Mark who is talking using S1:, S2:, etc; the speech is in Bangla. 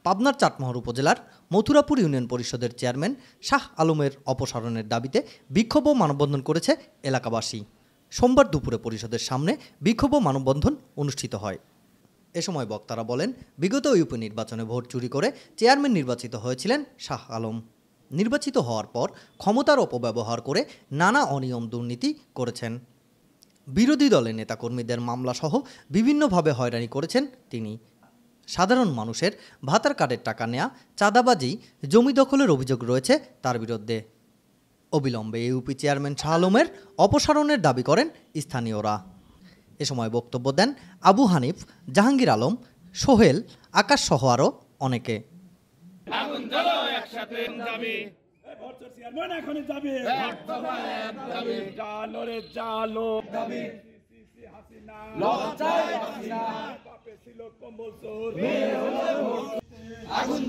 S1: পাবনার চাটমোহর উপজেলার মথুরাপুর ইউনিয়ন পরিষদের চেয়ারম্যান শাহ আলমের অপসারণের দাবিতে বিক্ষোভ ও মানববন্ধন করেছে এলাকাবাসী। সোমবার দুপুরে পরিষদের সামনে বিক্ষোভ ও মানববন্ধন অনুষ্ঠিত হয়। এ সময় বক্তারা বলেন, বিগত ইউপি নির্বাচনে ভোট চুরি করে চেয়ারম্যান নির্বাচিত হয়েছিলেন শাহ আলম। নির্বাচিত হওয়ার পর ক্ষমতার অপব্যবহার করে নানা অনিয়ম দুর্নীতি করেছেন। বিরোধী দলের নেতাকর্মীদের মামলাসহ বিভিন্নভাবে হয়রানি করেছেন তিনি। সাধারণ মানুষের ভাতার কার্ডের টাকা নেয়া, চাঁদাবাজি, জমি দখলের অভিযোগ রয়েছে তার বিরুদ্ধে। অবিলম্বে ইউপি চেয়ারম্যান শাহ আলমের অপসারণের দাবি করেন স্থানীয়রা। এ সময় বক্তব্য দেন আবু হানিফ, জাহাঙ্গীর আলম, সোহেল, আকাশ সহ আরও অনেকে।
S2: আগুন